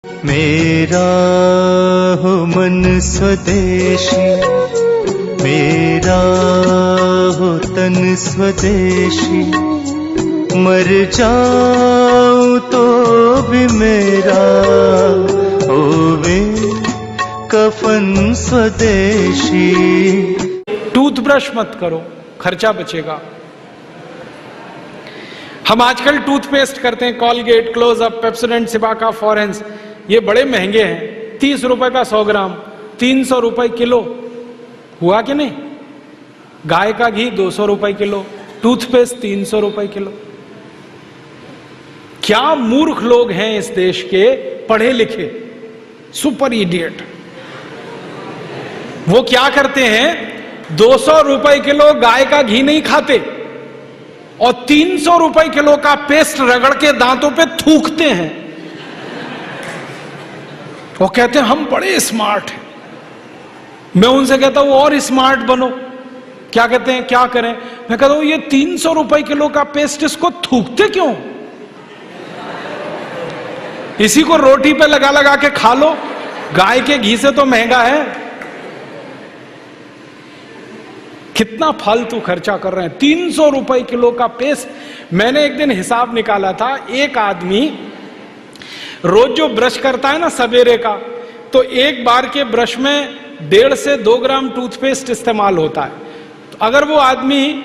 मेरा हो मन स्वदेशी, मेरा हो तन स्वदेशी, मर जाऊं तो भी मेरा होवे कफन स्वदेशी। टूथब्रश मत करो, खर्चा बचेगा। हम आजकल टूथपेस्ट करते हैं, कॉलगेट, क्लोजअप, पेप्सोडेंट, सिबाका, फॉरेंस, ये बड़े महंगे हैं। 30 रुपए का 100 ग्राम, 300 रुपए किलो। हुआ कि नहीं? गाय का घी 200 रुपए किलो, टूथपेस्ट 300 रुपए किलो। क्या मूर्ख लोग हैं इस देश के, पढ़े लिखे, सुपर इडियट। वो क्या करते हैं, 200 रुपए किलो गाय का घी नहीं खाते और 300 रुपए किलो का पेस्ट रगड़ के दांतों पे थूकते हैं। वो कहते हैं हम बड़े स्मार्ट हैं। मैं उनसे कहता हूं और स्मार्ट बनो। क्या कहते हैं, क्या करें? मैं कहता हूं ये 300 रुपए किलो का पेस्ट, इसको थूकते क्यों? इसी को रोटी पे लगा लगा के खा लो, गाय के घी से तो महंगा है। कितना फालतू खर्चा कर रहे हैं। 300 रुपए किलो का पेस्ट। मैंने एक दिन हिसाब निकाला था, एक आदमी रोज जो ब्रश करता है ना सवेरे का, तो एक बार के ब्रश में 1.5 से 2 ग्राम टूथपेस्ट इस्तेमाल होता है। तो अगर वो आदमी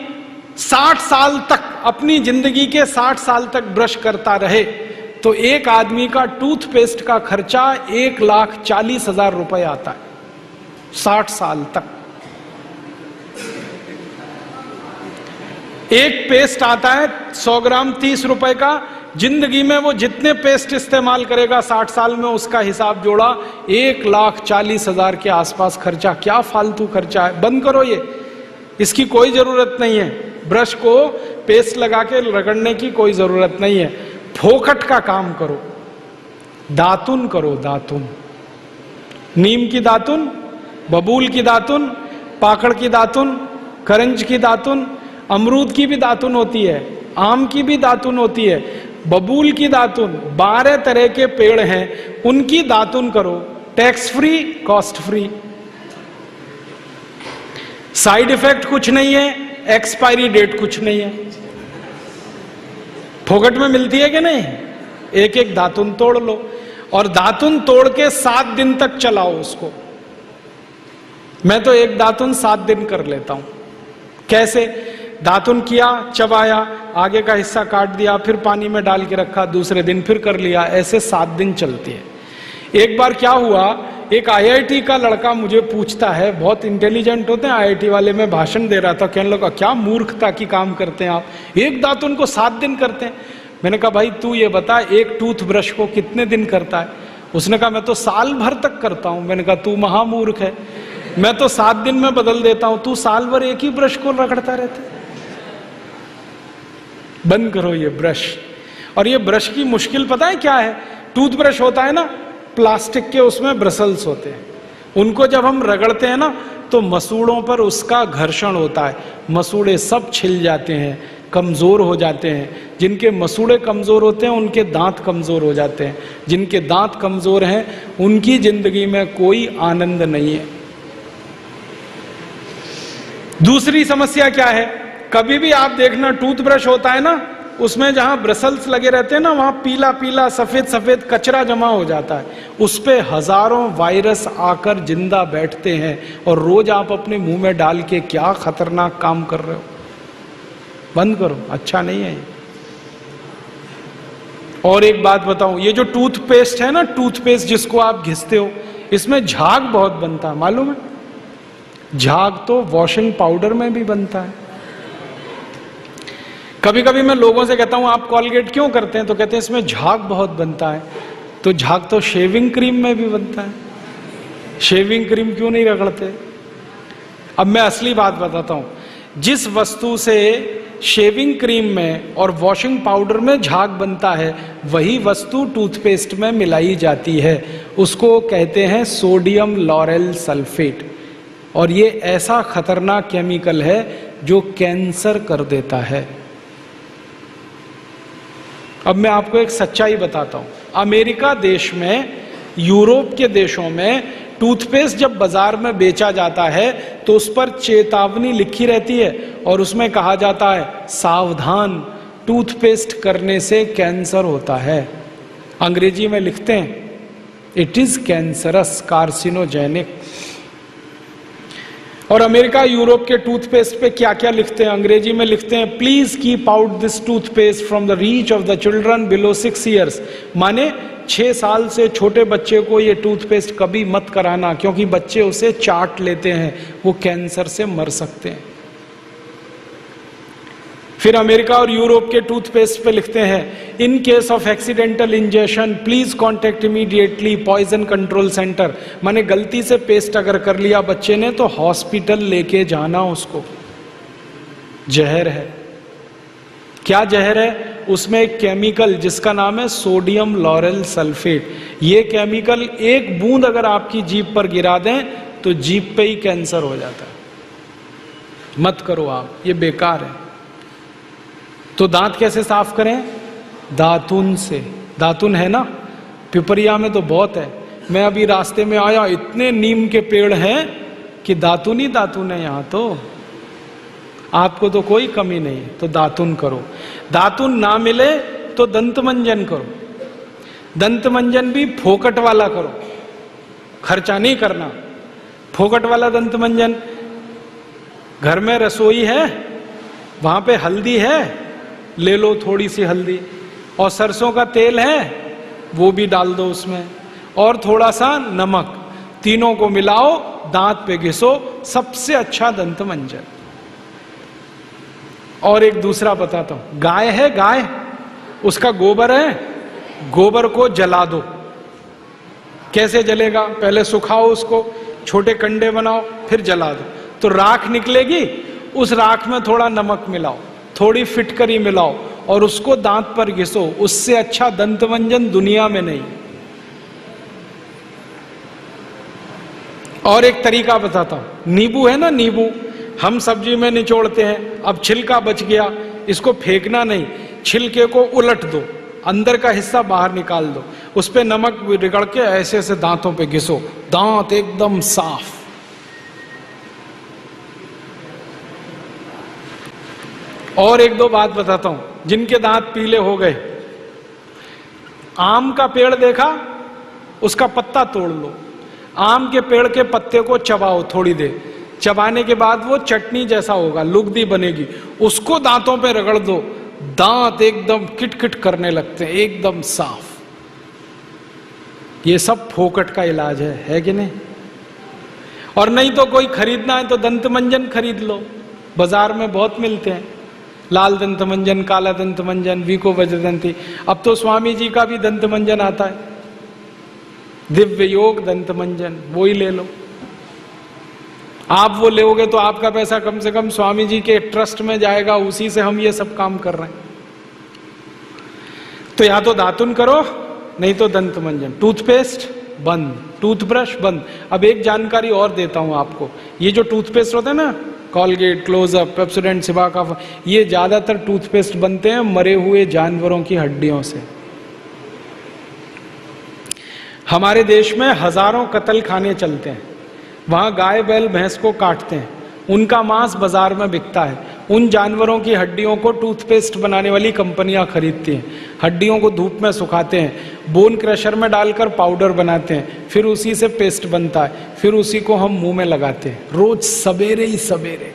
60 साल तक, अपनी जिंदगी के 60 साल तक ब्रश करता रहे, तो एक आदमी का टूथपेस्ट का खर्चा 1,40,000 रुपए आता है 60 साल तक। एक पेस्ट आता है 100 ग्राम 30 रुपए का। जिंदगी में वो जितने पेस्ट इस्तेमाल करेगा 60 साल में, उसका हिसाब जोड़ा 1,40,000 के आसपास खर्चा। क्या फालतू खर्चा है, बंद करो ये, इसकी कोई जरूरत नहीं है। ब्रश को पेस्ट लगा के रगड़ने की कोई जरूरत नहीं है। फोकट का काम करो, दातुन करो, दातुन। नीम की दातुन, बबूल की दातुन, पाकड़ की दातुन, करंज की दातुन, अमरूद की भी दातुन होती है, आम की भी दातुन होती है, बबूल की दातुन, 12 तरह के पेड़ हैं, उनकी दातुन करो। Tax free, cost free, side effect कुछ नहीं है, एक्सपायरी डेट कुछ नहीं है। फोकट में मिलती है कि नहीं? एक एक दातुन तोड़ लो और दातुन तोड़ के 7 दिन तक चलाओ उसको। मैं तो एक दातुन 7 दिन कर लेता हूं। कैसे? दातुन किया, चबाया, आगे का हिस्सा काट दिया, फिर पानी में डाल के रखा, दूसरे दिन फिर कर लिया, ऐसे 7 दिन चलती है। एक बार क्या हुआ, एक IIT का लड़का मुझे पूछता है, बहुत इंटेलिजेंट होते हैं IIT वाले, मैं भाषण दे रहा था, कहने लगा क्या मूर्खता की काम करते हैं आप, एक दातुन को 7 दिन करते हैं। मैंने कहा भाई तू ये बता, एक टूथब्रश को कितने दिन करता है? उसने कहा मैं तो साल भर तक करता हूं। मैंने कहा तू महामूर्ख है, मैं तो 7 दिन में बदल देता हूं, तू साल भर एक ही ब्रश को रगड़ता रहता है। बंद करो ये ब्रश। और ये ब्रश की मुश्किल पता है क्या है? टूथब्रश होता है ना प्लास्टिक के, उसमें ब्रसल्स होते हैं, उनको जब हम रगड़ते हैं ना तो मसूड़ों पर उसका घर्षण होता है, मसूड़े सब छिल जाते हैं, कमजोर हो जाते हैं। जिनके मसूड़े कमजोर होते हैं उनके दांत कमजोर हो जाते हैं, जिनके दांत कमजोर हैं उनकी जिंदगी में कोई आनंद नहीं है। दूसरी समस्या क्या है? कभी भी आप देखना टूथब्रश होता है ना, उसमें जहां ब्रसल्स लगे रहते हैं ना, वहां पीला पीला सफेद सफेद कचरा जमा हो जाता है, उस पे हजारों वायरस आकर जिंदा बैठते हैं और रोज आप अपने मुंह में डाल के क्या खतरनाक काम कर रहे हो। बंद करो, अच्छा नहीं है ये। और एक बात बताऊं, ये जो टूथपेस्ट है ना, टूथपेस्ट जिसको आप घिसते हो, इसमें झाग बहुत बनता है, मालूम है? झाग तो वॉशिंग पाउडर में भी बनता है। कभी कभी मैं लोगों से कहता हूं आप कॉलगेट क्यों करते हैं, तो कहते हैं इसमें झाग बहुत बनता है। तो झाग तो शेविंग क्रीम में भी बनता है, शेविंग क्रीम क्यों नहीं रगड़ते? अब मैं असली बात बताता हूं, जिस वस्तु से शेविंग क्रीम में और वॉशिंग पाउडर में झाग बनता है, वही वस्तु टूथपेस्ट में मिलाई जाती है, उसको कहते हैं सोडियम लॉरेल सल्फेट। और ये ऐसा खतरनाक केमिकल है जो कैंसर कर देता है। अब मैं आपको एक सच्चाई बताता हूं। अमेरिका देश में यूरोप के देशों में टूथपेस्ट जब बाजार में बेचा जाता है तो उस पर चेतावनी लिखी रहती है और उसमें कहा जाता है सावधान, टूथपेस्ट करने से कैंसर होता है। अंग्रेजी में लिखते हैं इट इज कैंसरस, कार्सिनोजेनिक। और अमेरिका यूरोप के टूथपेस्ट पे क्या क्या लिखते हैं? अंग्रेजी में लिखते हैं please keep out this toothpaste from the reach of the children below 6 years. माने 6 साल से छोटे बच्चे को ये टूथपेस्ट कभी मत कराना, क्योंकि बच्चे उसे चाट लेते हैं, वो कैंसर से मर सकते हैं। फिर अमेरिका और यूरोप के टूथपेस्ट पे लिखते हैं in case of accidental injection please contact immediately poison control centre. माने गलती से पेस्ट अगर कर लिया बच्चे ने तो हॉस्पिटल लेके जाना उसको। जहर है। क्या जहर है? उसमें एक केमिकल जिसका नाम है सोडियम लॉरेल सल्फेट। ये केमिकल एक बूंद अगर आपकी जीभ पर गिरा दें तो जीभ पे ही कैंसर हो जाता है। मत करो आप, ये बेकार है। तो दांत कैसे साफ करें? दातुन से। दातुन है ना, पिपरिया में तो बहुत है। मैं अभी रास्ते में आया, इतने नीम के पेड़ हैं कि दातुन ही दातुन है यहां तो। आपको तो कोई कमी नहीं, तो दातुन करो। दातुन ना मिले तो दंत मंजन करो। दंत मंजन भी फोकट वाला करो, खर्चा नहीं करना। फोकट वाला दंत मंजन, घर में रसोई है, वहां पे हल्दी है, ले लो थोड़ी सी हल्दी, और सरसों का तेल है वो भी डाल दो उसमें, और थोड़ा सा नमक, तीनों को मिलाओ, दांत पे घिसो, सबसे अच्छा दंत मंजन। और एक दूसरा बताता हूं, गाय है, गाय, उसका गोबर है, गोबर को जला दो। कैसे जलेगा? पहले सुखाओ उसको, छोटे कंडे बनाओ, फिर जला दो, तो राख निकलेगी। उस राख में थोड़ा नमक मिलाओ, थोड़ी फिटकरी मिलाओ और उसको दांत पर घिसो। उससे अच्छा दंतमंजन दुनिया में नहीं। और एक तरीका बताता हूं, नींबू है ना, नींबू हम सब्जी में निचोड़ते हैं, अब छिलका बच गया, इसको फेंकना नहीं, छिलके को उलट दो, अंदर का हिस्सा बाहर निकाल दो, उस पे नमक रगड़ के ऐसे ऐसे दांतों पे घिसो, दांत एकदम साफ। और एक दो बात बताता हूं, जिनके दांत पीले हो गए, आम का पेड़ देखा, उसका पत्ता तोड़ लो, आम के पेड़ के पत्ते को चबाओ थोड़ी देर, चबाने के बाद वो चटनी जैसा होगा, लुगदी बनेगी, उसको दांतों पे रगड़ दो, दांत एकदम किटकिट करने लगते हैं, एकदम साफ। ये सब फोकट का इलाज है कि नहीं? और नहीं तो कोई खरीदना है तो दंत मंजन खरीद लो, बाजार में बहुत मिलते हैं, लाल दंत मंजन, काला दंत मंजन, वीको वज्रदंती। अब तो स्वामी जी का भी दंत मंजन आता है, दिव्य योग दंत मंजन, वो ही ले लो। आप वो लोगे तो आपका पैसा कम से कम स्वामी जी के ट्रस्ट में जाएगा, उसी से हम ये सब काम कर रहे हैं। तो या तो दातुन करो, नहीं तो दंत मंजन। टूथपेस्ट बंद, टूथब्रश बंद। अब एक जानकारी और देता हूं आपको, ये जो टूथपेस्ट होता है ना, कॉलगेट, क्लोजअप, पेप्सोडेंट, सिबाका, ये ज्यादातर टूथपेस्ट बनते हैं मरे हुए जानवरों की हड्डियों से। हमारे देश में हजारों कत्ल खाने चलते हैं, वहां गाय बैल भैंस को काटते हैं, उनका मांस बाजार में बिकता है, उन जानवरों की हड्डियों को टूथपेस्ट बनाने वाली कंपनियां खरीदती हैं, हड्डियों को धूप में सुखाते हैं, बोन क्रशर में डालकर पाउडर बनाते हैं, फिर उसी से पेस्ट बनता है, फिर उसी को हम मुंह में लगाते हैं रोज सवेरे ही सवेरे।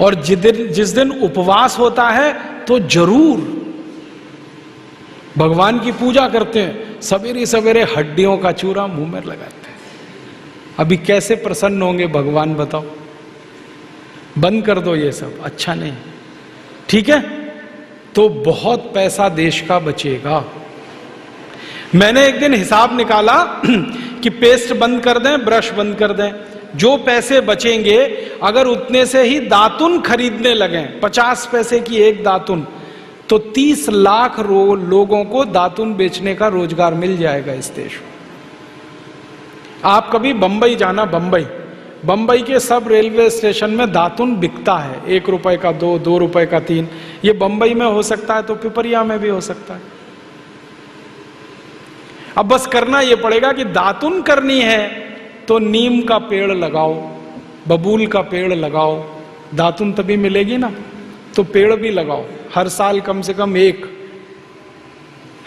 और जिस दिन उपवास होता है तो जरूर भगवान की पूजा करते हैं, सवेरे सवेरे हड्डियों का चूरा मुंह में लगाते हैं। अभी कैसे प्रसन्न होंगे भगवान बताओ? बंद कर दो ये सब, अच्छा नहीं, ठीक है? तो बहुत पैसा देश का बचेगा। मैंने एक दिन हिसाब निकाला कि पेस्ट बंद कर दें, ब्रश बंद कर दें, जो पैसे बचेंगे अगर उतने से ही दातुन खरीदने लगे, 50 पैसे की एक दातुन, तो 30 लाख लोगों को दातुन बेचने का रोजगार मिल जाएगा इस देश में। आप कभी बंबई जाना, बंबई के सब रेलवे स्टेशन में दातुन बिकता है, 1 रुपए का 2, 2 रुपए का 3। ये बंबई में हो सकता है तो पिपरिया में भी हो सकता है। अब बस करना ये पड़ेगा कि दातुन करनी है तो नीम का पेड़ लगाओ, बबूल का पेड़ लगाओ, दातुन तभी मिलेगी ना। तो पेड़ भी लगाओ, हर साल कम से कम एक।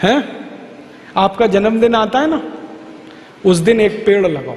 है आपका जन्मदिन आता है ना, उस दिन एक पेड़ लगाओ।